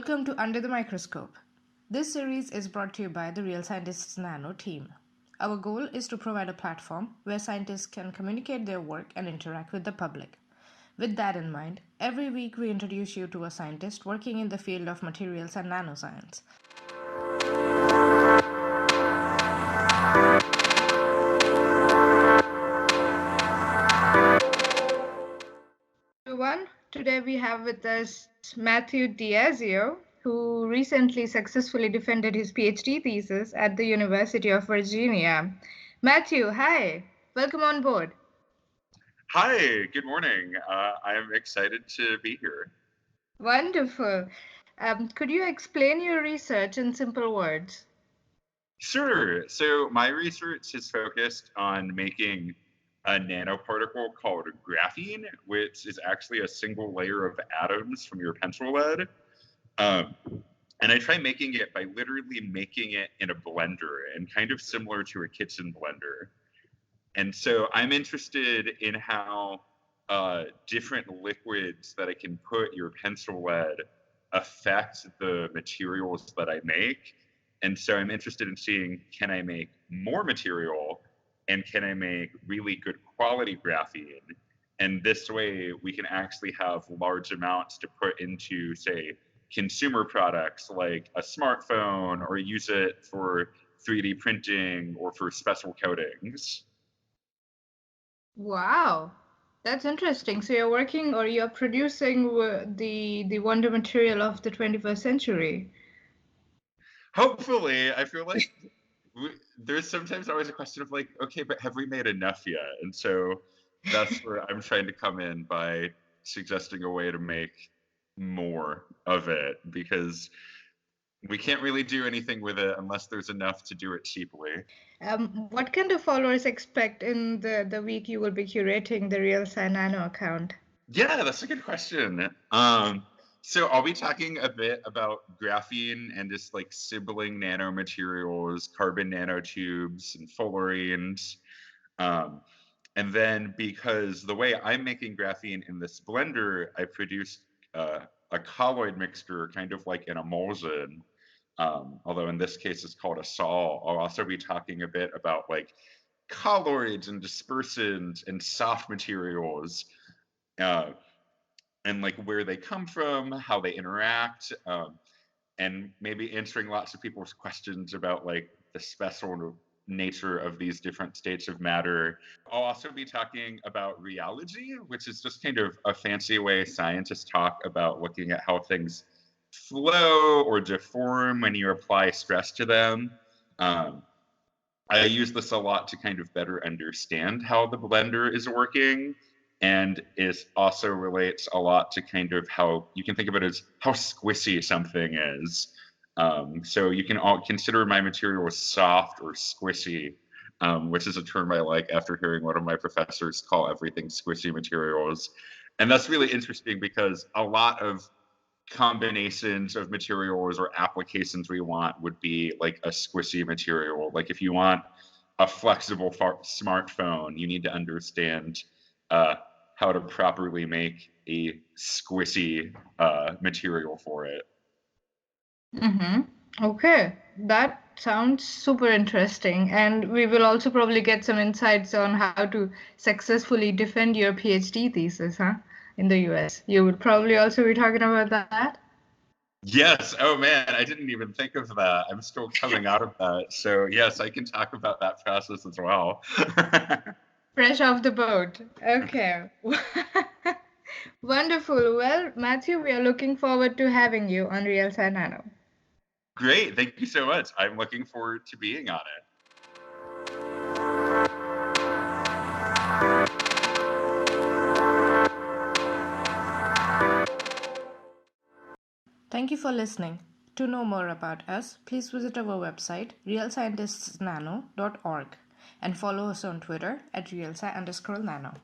Welcome to Under the Microscope. This series is brought to you by the Real Scientists Nano team. Our goal is to provide a platform where scientists can communicate their work and interact with the public. With that in mind, every week we introduce you to a scientist working in the field of materials and nanoscience. Everyone, today we have with us Matthew Diasio, who recently successfully defended his PhD thesis at the University of Virginia. Matthew, hi. Welcome on board. Hi, good morning. I am excited to be here. Wonderful. Could you explain your research in simple words? Sure. So my research is focused on making a nanoparticle called graphene, which is actually a single layer of atoms from your pencil lead. Um, and I try making it by literally making it in a blender and kind of similar to a kitchen blender. And so I'm interested in how different liquids that I can put your pencil lead affect the materials that I make. And so I'm interested in seeing, can I make more material and can I make really good quality graphene? And this way we can actually have large amounts to put into, say, consumer products like a smartphone, or use it for 3D printing or for special coatings. Wow, that's interesting. So you're working or you're producing the wonder material of the 21st century. Hopefully, I feel like there's sometimes always a question of like, okay, but have we made enough yet? And so that's where I'm trying to come in by suggesting a way to make more of it, because we can't really do anything with it unless there's enough to do it cheaply. What can the followers expect in the week you will be curating the Real Sci Nano account? Yeah, that's a good question. So I'll be talking a bit about graphene and just like sibling nanomaterials, carbon nanotubes, and fullerenes. Um, and then, because the way I'm making graphene in this blender, I produced a colloid mixture, kind of like an emulsion. Although in this case it's called a sol. I'll also be talking a bit about like colloids and dispersants and soft materials. Uh, and like where they come from, how they interact, and maybe answering lots of people's questions about like the special nature of these different states of matter. I'll also be talking about rheology, which is just kind of a fancy way scientists talk about looking at how things flow or deform when you apply stress to them. I use this a lot to kind of better understand how the blender is working, and it also relates a lot to kind of how you can think of it as how squishy something is. So you can all consider my material as soft or squishy, which is a term I like after hearing one of my professors call everything squishy materials. And that's really interesting because a lot of combinations of materials or applications we want would be like a squishy material. Like if you want a flexible smartphone, you need to understand how to properly make a squishy material for it. Okay, that sounds super interesting. And we will also probably get some insights on how to successfully defend your PhD thesis, in the US. You would probably also be talking about that. Yes. Oh man, I didn't even think of that. I'm still coming out of that. So yes, I can talk about that process as well. Fresh off the boat. Okay. Wonderful. Well, Matthew, we are looking forward to having you on Real Sci Nano. Great. Thank you so much. I'm looking forward to being on it. Thank you for listening. To know more about us, please visit our website, realscientistsnano.org, and follow us on Twitter at realsci_nano.